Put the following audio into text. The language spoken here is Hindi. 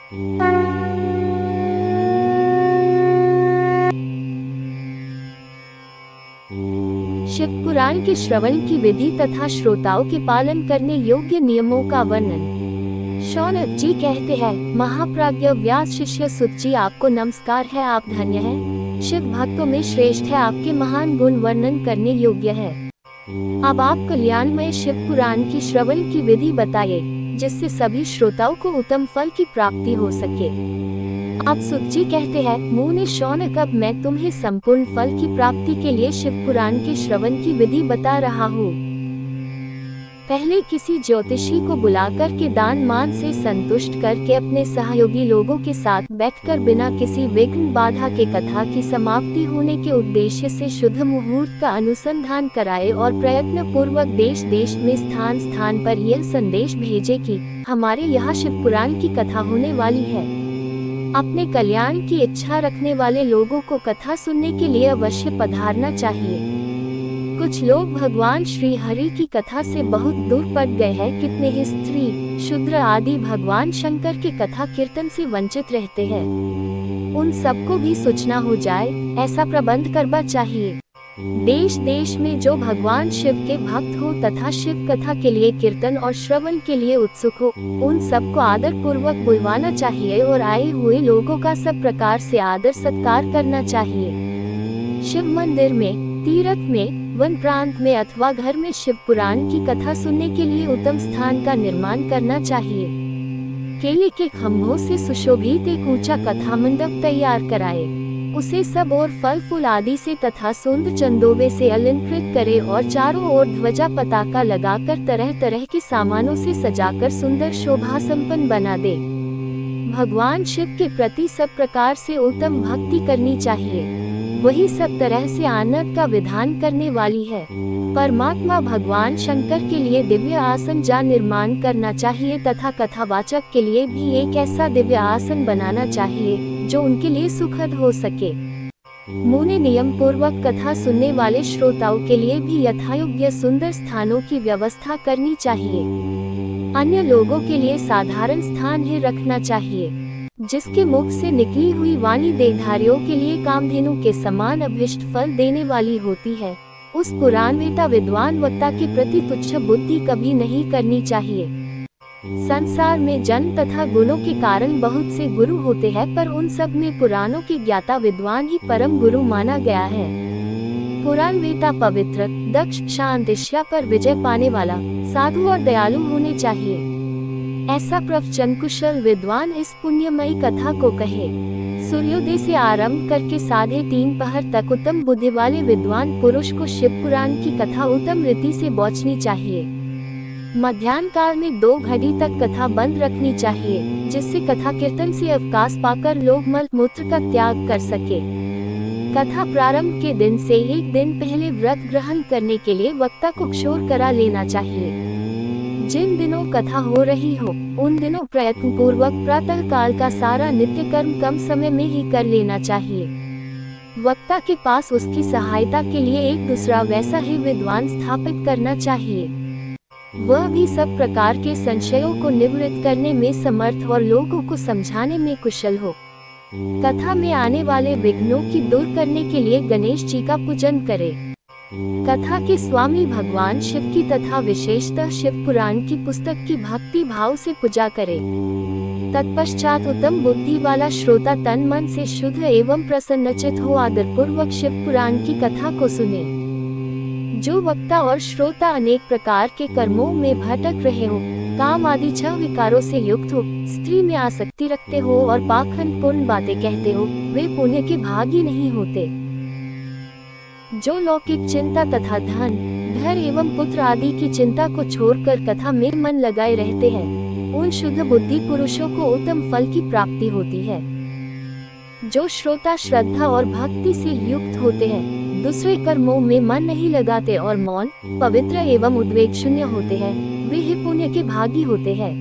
शिव पुराण के श्रवण की विधि तथा श्रोताओं के पालन करने योग्य नियमों का वर्णन। शौनक जी कहते हैं, महाप्राज्ञ व्यास शिष्य सुत जी, आपको नमस्कार है, आप धन्य हैं। शिव भक्तों में श्रेष्ठ है, आपके महान गुण वर्णन करने योग्य है। अब आप कल्याणमय शिव पुराण की श्रवण की विधि बताइए, जिससे सभी श्रोताओं को उत्तम फल की प्राप्ति हो सके। अब सुत जी कहते हैं, मुने शौनक, अब मैं तुम्हें संपूर्ण फल की प्राप्ति के लिए शिव पुराण के श्रवण की विधि बता रहा हूँ। पहले किसी ज्योतिषी को बुलाकर के दान मान से संतुष्ट करके अपने सहयोगी लोगों के साथ बैठकर बिना किसी विघ्न बाधा के कथा की समाप्ति होने के उद्देश्य से शुद्ध मुहूर्त का अनुसंधान कराए और प्रयत्न पूर्वक देश देश में स्थान स्थान पर यह संदेश भेजे कि हमारे यहाँ शिव पुराण की कथा होने वाली है। अपने कल्याण की इच्छा रखने वाले लोगों को कथा सुनने के लिए अवश्य पधारना चाहिए। कुछ लोग भगवान श्री हरि की कथा से बहुत दूर पड़ गए हैं। कितने ही स्त्री शूद्र आदि भगवान शंकर के कथा कीर्तन से वंचित रहते हैं। उन सबको भी सूचना हो जाए, ऐसा प्रबंध करना चाहिए। देश देश में जो भगवान शिव के भक्त हो तथा शिव कथा के लिए कीर्तन और श्रवण के लिए उत्सुक हो, उन सबको आदर पूर्वक बुलवाना चाहिए और आए हुए लोगों का सब प्रकार से आदर सत्कार करना चाहिए। शिव मंदिर में, तीर्थ में, वन प्रांत में अथवा घर में शिव पुराण की कथा सुनने के लिए उत्तम स्थान का निर्माण करना चाहिए। केले के खम्भों से सुशोभित एक ऊंचा कथा मंडप तैयार कराए, उसे सब और फल फूल आदि से तथा सुंदर चंदोबे से अलंकृत करे और चारों ओर ध्वजा पताका लगाकर तरह तरह के सामानों से सजाकर सुंदर शोभा संपन्न बना दे। भगवान शिव के प्रति सब प्रकार से उत्तम भक्ति करनी चाहिए, वही सब तरह से आनंद का विधान करने वाली है। परमात्मा भगवान शंकर के लिए दिव्य आसन जा निर्माण करना चाहिए तथा कथावाचक के लिए भी एक ऐसा दिव्य आसन बनाना चाहिए जो उनके लिए सुखद हो सके। मुने नियम पूर्वक कथा सुनने वाले श्रोताओं के लिए भी यथायोग्य सुंदर स्थानों की व्यवस्था करनी चाहिए। अन्य लोगों के लिए साधारण स्थान ही रखना चाहिए, जिसके मुख से निकली हुई वाणी देहधारियों के लिए कामधेनु के समान अभिष्ट फल देने वाली होती है। उस पुराणवेता विद्वान वक्ता के प्रति तुच्छ बुद्धि कभी नहीं करनी चाहिए। संसार में जन्म तथा गुणों के कारण बहुत से गुरु होते हैं, पर उन सब में पुराणों के ज्ञाता विद्वान ही परम गुरु माना गया है। पुराणवेता पवित्र, दक्ष, शांत, ईर्ष्या पर विजय पाने वाला, साधु और दयालु होने चाहिए। ऐसा प्रवचन कुशल विद्वान इस पुण्यमयी कथा को कहे। सूर्योदय से आरंभ करके 3:30 पहर तक उत्तम बुद्धि वाले विद्वान पुरुष को शिव पुराण की कथा उत्तम रीति से बौछनी चाहिए। मध्याह्न काल में 2 घड़ी तक कथा बंद रखनी चाहिए, जिससे कथा कीर्तन से अवकाश पाकर लोग मल मूत्र का त्याग कर सके। कथा प्रारंभ के दिन से 1 दिन पहले व्रत ग्रहण करने के लिए वक्ता को क्षौर करा लेना चाहिए। जिन दिनों कथा हो रही हो, उन दिनों प्रयत्न पूर्वक प्रातः काल का सारा नित्य कर्म कम समय में ही कर लेना चाहिए। वक्ता के पास उसकी सहायता के लिए एक दूसरा वैसा ही विद्वान स्थापित करना चाहिए। वह भी सब प्रकार के संशयों को निवृत्त करने में समर्थ और लोगों को समझाने में कुशल हो। कथा में आने वाले विघ्नों की दूर करने के लिए गणेश जी का पूजन करे। कथा के स्वामी भगवान शिव की तथा विशेषतः शिव पुराण की पुस्तक की भक्ति भाव से पूजा करे। तत्पश्चात उत्तम बुद्धि वाला श्रोता तन मन से शुद्ध एवं प्रसन्नचित हो आदर पूर्वक शिव पुराण की कथा को सुने। जो वक्ता और श्रोता अनेक प्रकार के कर्मों में भटक रहे हो, काम आदि 6 विकारों से युक्त हो, स्त्री में आसक्ति रखते हो और पाखंड पूर्ण बातें कहते हो, वे पुण्य के भागी नहीं होते। जो लौकिक चिंता तथा धन, घर एवं पुत्र आदि की चिंता को छोड़कर कथा में मन लगाए रहते हैं, उन शुद्ध बुद्धि पुरुषों को उत्तम फल की प्राप्ति होती है। जो श्रोता श्रद्धा और भक्ति से युक्त होते हैं, दूसरे कर्मों में मन नहीं लगाते और मौन, पवित्र एवं उद्वेग शून्य होते हैं, वे ही पुण्य के भागी होते हैं।